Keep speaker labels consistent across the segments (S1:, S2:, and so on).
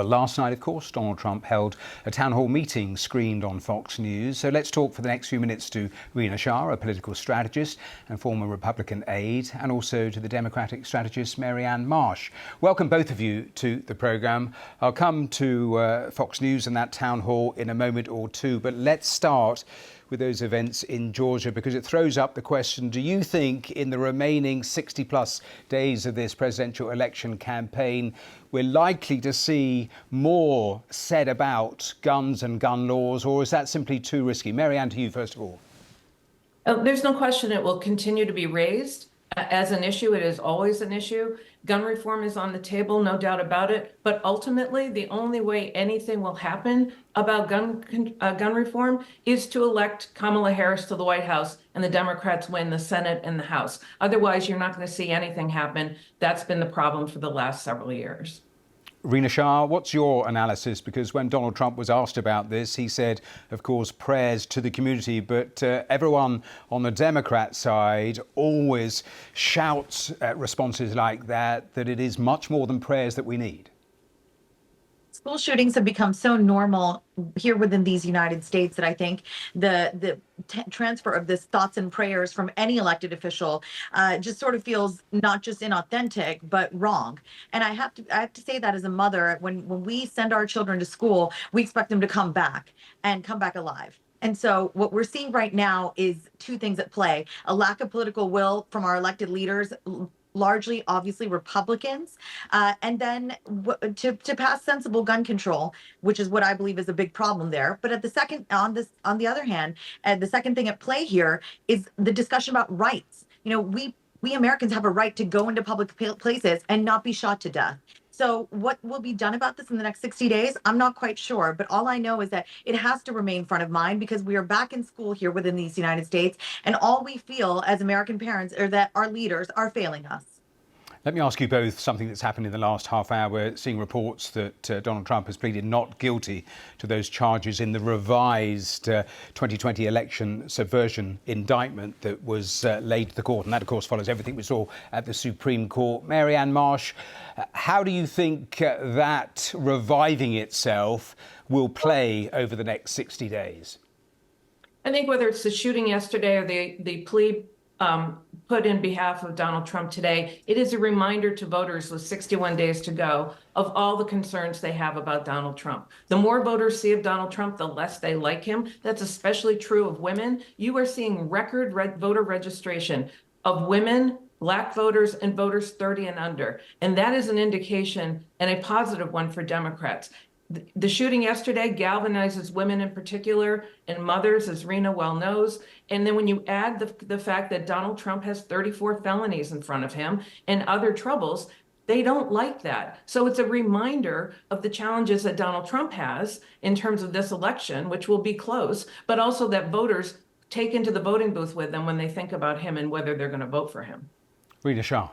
S1: Well, last night, of course, Donald Trump held a town hall meeting screened on Fox News. So let's talk for the next few minutes to Rina Shah, a political strategist and former Republican aide, and also to the Democratic strategist Marianne Marsh. Welcome both of you to the programme. I'll come to Fox News and that town hall in a moment or two, but let's start with those events in Georgia, because it throws up the question, do you think in the remaining 60 plus days of this presidential election campaign, we're likely to see more said about guns and gun laws, or is that simply too risky? Marianne, to you first of all.
S2: There's no question it will continue to be raised as an issue. It is always an issue. Gun reform is on the table, no doubt about it. But ultimately, the only way anything will happen about gun reform is to elect Kamala Harris to the White House and the Democrats win the Senate and the House. Otherwise, you're not going to see anything happen. That's been the problem for the last several years.
S1: Rina Shah, what's your analysis? Because when Donald Trump was asked about this, he said, of course, prayers to the community. But everyone on the Democrat side always shouts at responses like that it is much more than prayers that we need.
S3: School shootings have become so normal here within these United States that I think the transfer of this thoughts and prayers from any elected official just sort of feels not just inauthentic, but wrong. And I have to say that as a mother, when we send our children to school, we expect them to come back and come back alive. And so what we're seeing right now is two things at play: a lack of political will from our elected leaders, largely, obviously, Republicans, and then to pass sensible gun control, which is what I believe is a big problem there. But on the other hand, the second thing at play here is the discussion about rights. You know, we Americans have a right to go into public places and not be shot to death. So what will be done about this in the next 60 days? I'm not quite sure, but all I know is that it has to remain front of mind because we are back in school here within these United States, and all we feel as American parents are that our leaders are failing us.
S1: Let me ask you both something that's happened in the last half hour. We're seeing reports that Donald Trump has pleaded not guilty to those charges in the revised 2020 election subversion indictment that was laid to the court. And that, of course, follows everything we saw at the Supreme Court. Marianne Marsh, how do you think that reviving itself will play over the next 60 days?
S2: I think whether it's the shooting yesterday or the plea put in behalf of Donald Trump today, it is a reminder to voters with 61 days to go of all the concerns they have about Donald Trump. The more voters see of Donald Trump, the less they like him. That's especially true of women. You are seeing record voter registration of women, Black voters, and voters 30 and under. And that is an indication, and a positive one, for Democrats. The shooting yesterday galvanizes women in particular and mothers, as Rina well knows. And then when you add the fact that Donald Trump has 34 felonies in front of him and other troubles, they don't like that. So it's a reminder of the challenges that Donald Trump has in terms of this election, which will be close, but also that voters take into the voting booth with them when they think about him and whether they're going to vote for him.
S1: Rina Shah.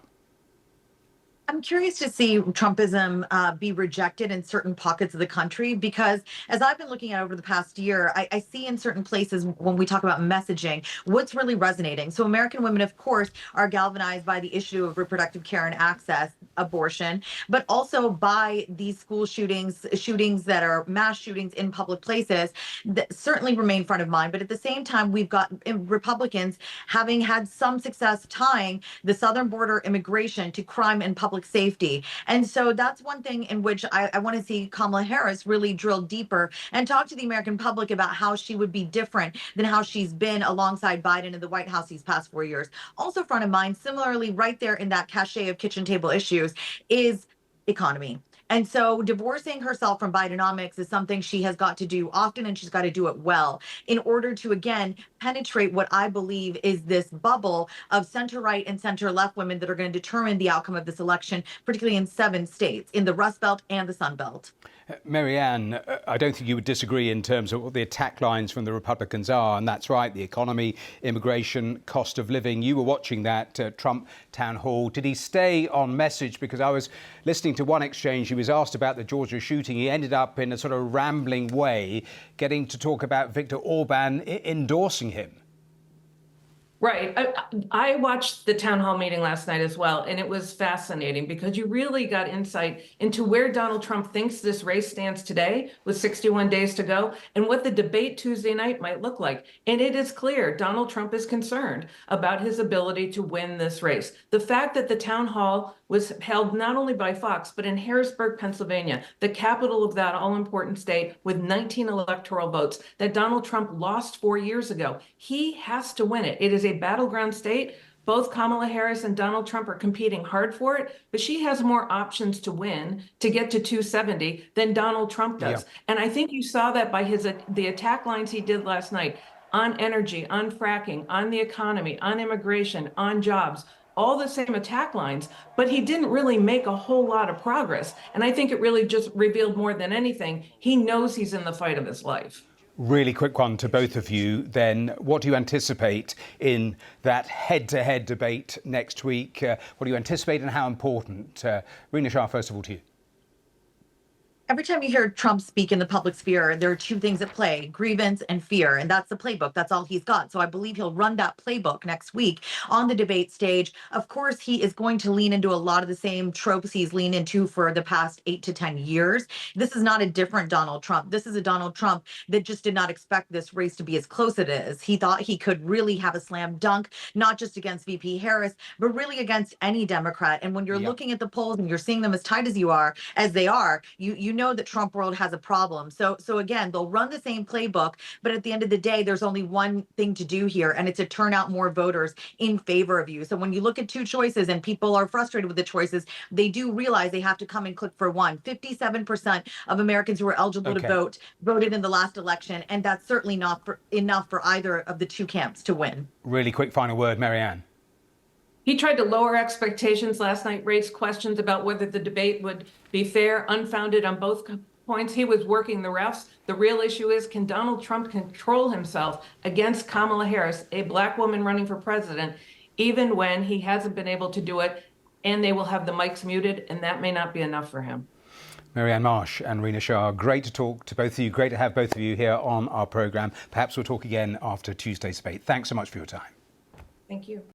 S3: I'm curious to see Trumpism be rejected in certain pockets of the country, because as I've been looking at over the past year, I see in certain places when we talk about messaging, what's really resonating. So American women, of course, are galvanized by the issue of reproductive care and access, abortion, but also by these school shootings that are mass shootings in public places that certainly remain front of mind. But at the same time, we've got Republicans having had some success tying the southern border immigration to crime and public safety. And so that's one thing in which I want to see Kamala Harris really drill deeper and talk to the American public about how she would be different than how she's been alongside Biden in the White House these past 4 years. Also front of mind, similarly, right there in that cachet of kitchen table issues, is economy. And so divorcing herself from Bidenomics is something she has got to do often, and she's got to do it well in order to, again, penetrate what I believe is this bubble of center-right and center-left women that are going to determine the outcome of this election, particularly in 7 states, in the Rust Belt and the Sun Belt.
S1: Marianne, I don't think you would disagree in terms of what the attack lines from the Republicans are, and that's right, the economy, immigration, cost of living. You were watching that Trump town hall. Did he stay on message? Because I was listening to one exchange. He was asked about the Georgia shooting. He ended up in a sort of rambling way getting to talk about Viktor Orban endorsing him.
S2: Right. I watched the town hall meeting last night as well, and it was fascinating because you really got insight into where Donald Trump thinks this race stands today with 61 days to go and what the debate Tuesday night might look like. And it is clear Donald Trump is concerned about his ability to win this race. The fact that the town hall was held not only by Fox, but in Harrisburg, Pennsylvania, the capital of that all-important state with 19 electoral votes that Donald Trump lost 4 years ago. He has to win it. It is a battleground state. Both Kamala Harris and Donald Trump are competing hard for it, but she has more options to win to get to 270 than Donald Trump does.
S1: Yeah.
S2: And I think you saw that by the attack lines he did last night on energy, on fracking, on the economy, on immigration, on jobs, all the same attack lines, but he didn't really make a whole lot of progress. And I think it really just revealed more than anything, he knows he's in the fight of his life.
S1: Really quick one to both of you then. What do you anticipate in that head-to-head debate next week? What do you anticipate and how important? Rina Shah, first of all to you.
S3: Every time you hear Trump speak in the public sphere, there are two things at play: grievance and fear. And that's the playbook. That's all he's got. So I believe he'll run that playbook next week on the debate stage. Of course, he is going to lean into a lot of the same tropes he's leaned into for the past 8 to 10 years. This is not a different Donald Trump. This is a Donald Trump that just did not expect this race to be as close as it is. He thought he could really have a slam dunk, not just against VP Harris, but really against any Democrat. And when you're looking at the polls and you're seeing them as tight as they are, you know that Trump world has a problem. So again, they'll run the same playbook, but at the end of the day, there's only one thing to do here, and it's to turn out more voters in favor of you. So when you look at two choices and people are frustrated with the choices, they do realize they have to come and click for one. 57% of Americans who are eligible to vote voted in the last election, and that's certainly not enough for either of the two camps to win.
S1: Really quick final word, Marianne.
S2: He tried to lower expectations last night, raised questions about whether the debate would be fair, unfounded on both points. He was working the refs. The real issue is, can Donald Trump control himself against Kamala Harris, a black woman running for president, even when he hasn't been able to do it, and they will have the mics muted, and that may not be enough for him.
S1: Marianne Marsh and Rina Shah, great to talk to both of you. Great to have both of you here on our programme. Perhaps we'll talk again after Tuesday's debate. Thanks so much for your time.
S2: Thank you.